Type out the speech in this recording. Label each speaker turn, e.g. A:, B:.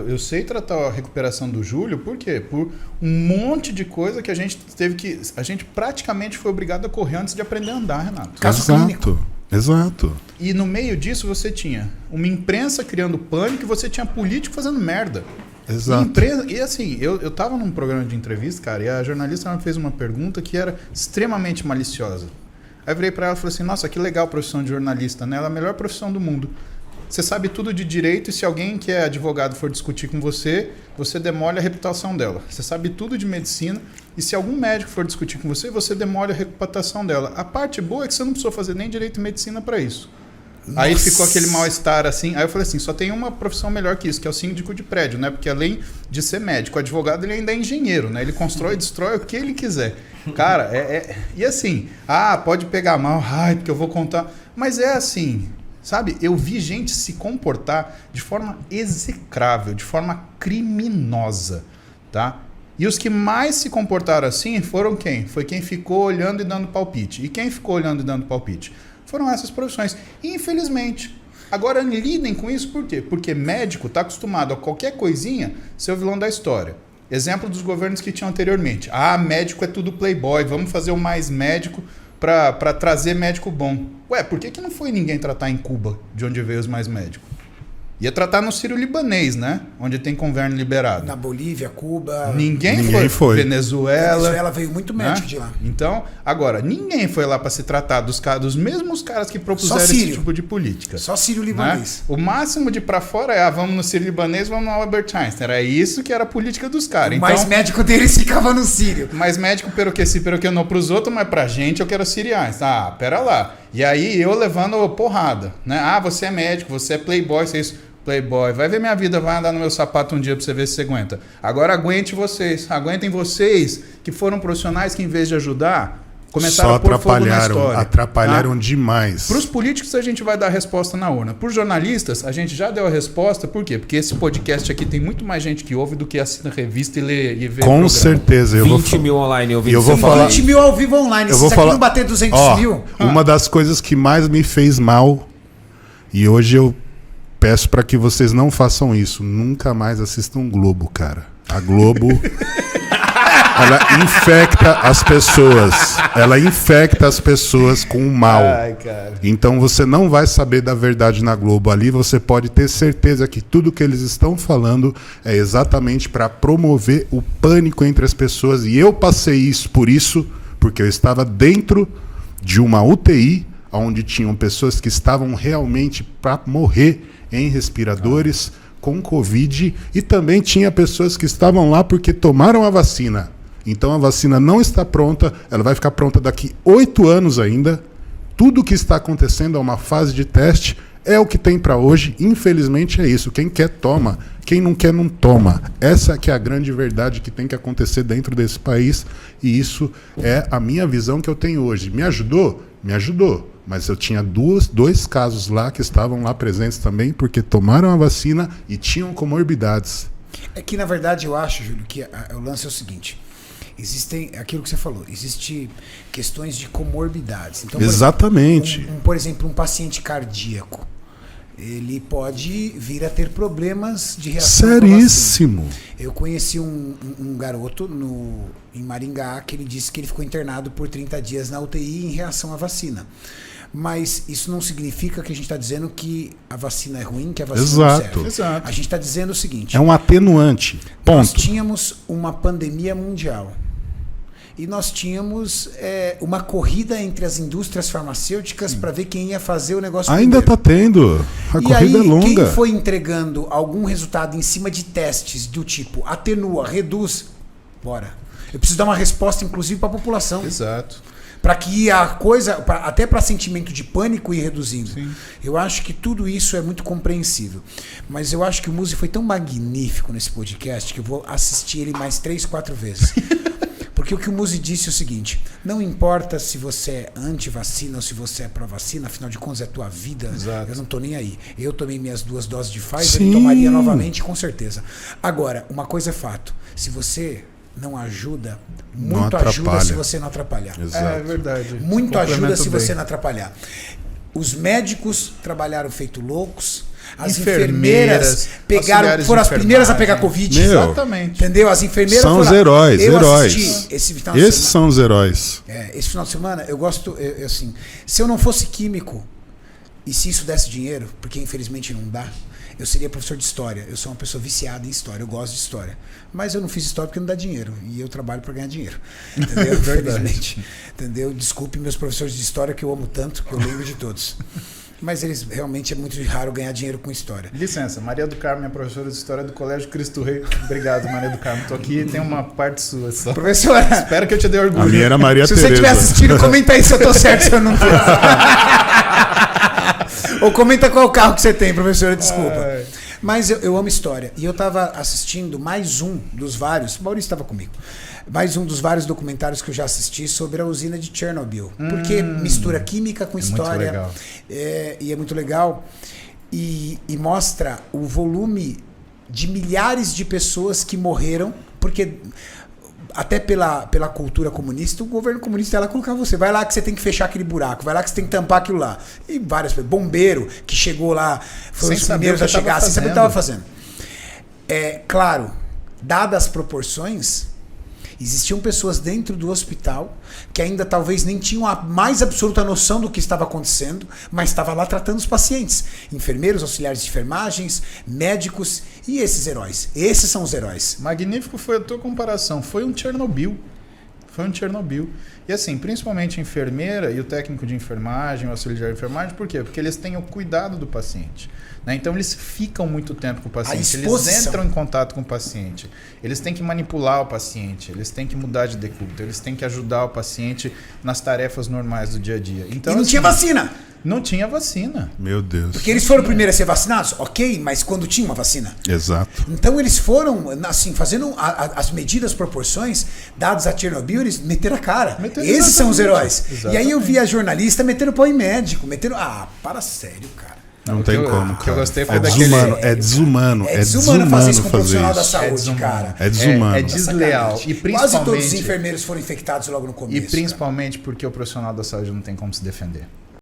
A: eu sei tratar a recuperação do Júlio, por quê? Por um monte de coisa que a gente teve que... A gente praticamente foi obrigado a correr antes de aprender a andar, Renato.
B: Caso clínico. Exato.
A: E no meio disso você tinha uma imprensa criando pânico e você tinha político fazendo merda.
B: Exato.
A: E assim, eu tava num programa de entrevista, cara, e a jornalista me fez uma pergunta que era extremamente maliciosa. Aí eu virei pra ela e falei assim, nossa, que legal a profissão de jornalista, né? Ela é a melhor profissão do mundo. Você sabe tudo de direito e se alguém que é advogado for discutir com você, você demole a reputação dela. Você sabe tudo de medicina e se algum médico for discutir com você, você demole a reputação dela. A parte boa é que você não precisou fazer nem direito e medicina para isso. Nossa. Aí ficou aquele mal-estar assim. Aí eu falei assim, só tem uma profissão melhor que isso, que é o síndico de prédio, né? Porque além de ser médico, advogado, ele ainda é engenheiro, né? Ele constrói e destrói o que ele quiser. Cara, e assim, pode pegar mal, porque eu vou contar. Mas é assim... Sabe, eu vi gente se comportar de forma execrável, de forma criminosa, tá? E os que mais se comportaram assim foram quem? Foi quem ficou olhando e dando palpite. E quem ficou olhando e dando palpite? Foram essas profissões. Infelizmente. Agora, lidem com isso por quê? Porque médico está acostumado a qualquer coisinha ser o vilão da história. Exemplo dos governos que tinham anteriormente. Médico é tudo playboy, vamos fazer o mais médico para trazer médico bom. Ué, por que não foi ninguém tratar em Cuba, de onde veio os mais médicos? Ia tratar no Sírio-Libanês, né? Onde tem governo liberado.
C: Na Bolívia, Cuba...
A: Ninguém foi.
C: Venezuela veio muito médico, né? De lá.
A: Então, agora, ninguém foi lá para se tratar dos mesmos caras que propuseram esse tipo de política.
C: Só Sírio-Libanês.
A: Né? O máximo de para fora é, vamos no Sírio-Libanês, vamos no Albert Einstein. Era isso que era a política dos caras.
C: Mas médico deles ficava no Sírio.
A: Mas médico pero que não pros outros, mas pra gente eu quero Sírio Einstein. Pera lá. E aí eu levando porrada, né? Você é médico, você é playboy, você é isso. Playboy, vai ver minha vida, vai andar no meu sapato um dia pra você ver se você aguenta. Agora aguentem vocês que foram profissionais que em vez de ajudar, começaram a pôr fogo na história.
B: Atrapalharam demais.
A: Para os políticos a gente vai dar a resposta na urna. Para os jornalistas a gente já deu a resposta. Por quê? Porque esse podcast aqui tem muito mais gente que ouve do que assina revista e lê e vê.
B: Com certeza.
D: 20 mil online ouvindo.
B: Eu vou falar
C: 20 mil ao vivo online. Se isso aqui não bater 200 mil...
B: Uma das coisas que mais me fez mal, e hoje eu peço para que vocês não façam isso. Nunca mais assistam Globo, cara. A Globo... ela infecta as pessoas. Ela infecta as pessoas com o mal. Então você não vai saber da verdade na Globo. Ali você pode ter certeza que tudo que eles estão falando é exatamente para promover o pânico entre as pessoas. E eu passei isso porque eu estava dentro de uma UTI onde tinham pessoas que estavam realmente para morrer em respiradores com Covid, e também tinha pessoas que estavam lá porque tomaram a vacina. Então a vacina não está pronta, ela vai ficar pronta daqui 8 anos ainda. Tudo que está acontecendo é uma fase de teste, é o que tem para hoje. Infelizmente é isso. Quem quer toma, quem não quer não toma. Essa que é a grande verdade que tem que acontecer dentro desse país, e isso é a minha visão que eu tenho hoje. Me ajudou? Me ajudou. Mas eu tinha dois casos lá que estavam lá presentes também porque tomaram a vacina e tinham comorbidades.
C: É que, na verdade, eu acho, Júlio, que o lance é o seguinte. Existem, aquilo que você falou, existem questões de comorbidades. Então,
B: exatamente.
C: Por exemplo, um paciente cardíaco, ele pode vir a ter problemas de reação.
B: Seríssimo.
C: Eu conheci um garoto em Maringá que ele disse que ele ficou internado por 30 dias na UTI em reação à vacina. Mas isso não significa que a gente está dizendo que a vacina é ruim, que a vacina não serve.
A: Exato.
C: A gente está dizendo o seguinte...
B: É um atenuante. Ponto.
C: Nós tínhamos uma pandemia mundial. E nós tínhamos uma corrida entre as indústrias farmacêuticas para ver quem ia fazer o negócio
B: ainda está tendo. A corrida é longa.
C: Quem foi entregando algum resultado em cima de testes do tipo atenua, reduz, bora. Eu preciso dar uma resposta, inclusive, para a população.
A: Exato.
C: Para que a coisa, até para sentimento de pânico ir reduzindo.
A: Sim.
C: Eu acho que tudo isso é muito compreensível. Mas eu acho que o Muzi foi tão magnífico nesse podcast que eu vou assistir ele mais 3, 4 vezes. Porque o que o Muzi disse é o seguinte: não importa se você é anti-vacina ou se você é pró-vacina, afinal de contas é a tua vida.
A: Exato.
C: Eu não estou nem aí. Eu tomei minhas 2 doses de Pfizer e tomaria novamente, com certeza. Agora, uma coisa é fato: se você não ajuda, muito ajuda se você não atrapalhar.
B: Exato.
A: É verdade.
C: Muito ajuda se você não atrapalhar. Os médicos trabalharam feito loucos, As enfermeiras pegaram, foram as primeiras a pegar Covid.
B: Meu,
A: Exatamente.
C: Entendeu? As enfermeiras
B: são os
C: foram.
B: heróis,
C: Eu
B: heróis.
C: assisti esse final de
B: Esses
C: semana.
B: são os heróis.
C: Esse final de semana, eu gosto, assim, se eu não fosse químico, e se isso desse dinheiro, porque infelizmente não dá, eu seria professor de história. Eu sou uma pessoa viciada em história, eu gosto de história. Mas eu não fiz história porque não dá dinheiro. E eu trabalho para ganhar dinheiro. Entendeu? Infelizmente. Entendeu? Desculpe meus professores de história que eu amo tanto, que eu lembro de todos. Mas eles realmente é muito raro ganhar dinheiro com história.
A: Licença, Maria do Carmo é professora de História do Colégio Cristo Rei. Obrigado, Maria do Carmo. Tô aqui e tem uma parte sua só.
C: Professora,
A: Espero que eu te dê orgulho.
B: A minha era Maria
C: se
B: Tereza.
C: você estiver assistindo, comenta aí se eu tô certo, se eu não tô. Ou comenta qual carro que você tem, professora, desculpa.
A: Ai.
C: Mas eu amo história. E eu estava assistindo mais um dos vários. O Maurício estava comigo. Mais um dos vários documentários que eu já assisti sobre a usina de Chernobyl. Porque mistura química com história.
A: Muito legal.
C: E é muito legal. E mostra o volume de milhares de pessoas que morreram. Porque até pela cultura comunista, o governo comunista ia lá colocar você. Vai lá que você tem que fechar aquele buraco. Vai lá que você tem que tampar aquilo lá. E vários. Bombeiro que chegou lá, foi
A: Sem
C: os
A: saber
C: primeiros
A: o
C: a
A: que
C: chegar, sem saber o que
A: tava
C: estava fazendo. Claro, dadas as proporções, existiam pessoas dentro do hospital que ainda talvez nem tinham a mais absoluta noção do que estava acontecendo, mas estava lá tratando os pacientes. Enfermeiros, auxiliares de enfermagens, médicos e esses heróis. Esses são os heróis.
A: Magnífico foi a tua comparação. Foi um Chernobyl. E assim, principalmente a enfermeira e o técnico de enfermagem, o auxiliar de enfermagem, por quê? Porque eles têm o cuidado do paciente. Né? Então eles ficam muito tempo com o paciente, eles entram em contato com o paciente, eles têm que manipular o paciente, eles têm que mudar de decúbito, eles têm que ajudar o paciente nas tarefas normais do dia a dia. Então,
C: E não tinha vacina.
A: Não tinha vacina.
B: Meu Deus.
C: Porque eles foram primeiro a ser vacinados, ok, mas quando tinha uma vacina.
B: Exato.
C: Então eles foram, assim, fazendo as medidas, proporções, dados a Chernobyl, eles meteram a cara. Esses são os heróis.
A: Exatamente.
C: E aí eu vi a jornalista metendo pau em médico, para sério, cara.
B: Não tem como,
A: O que eu
B: cara.
A: gostei foi
B: É
A: daquele...
B: desumano, é desumano.
C: É desumano fazer isso com um profissional da
B: isso.
C: saúde, cara.
B: É desumano.
A: É desleal. E
C: Quase todos os
A: principalmente,
C: enfermeiros foram infectados logo no começo.
A: e principalmente porque o profissional da saúde não tem como se defender.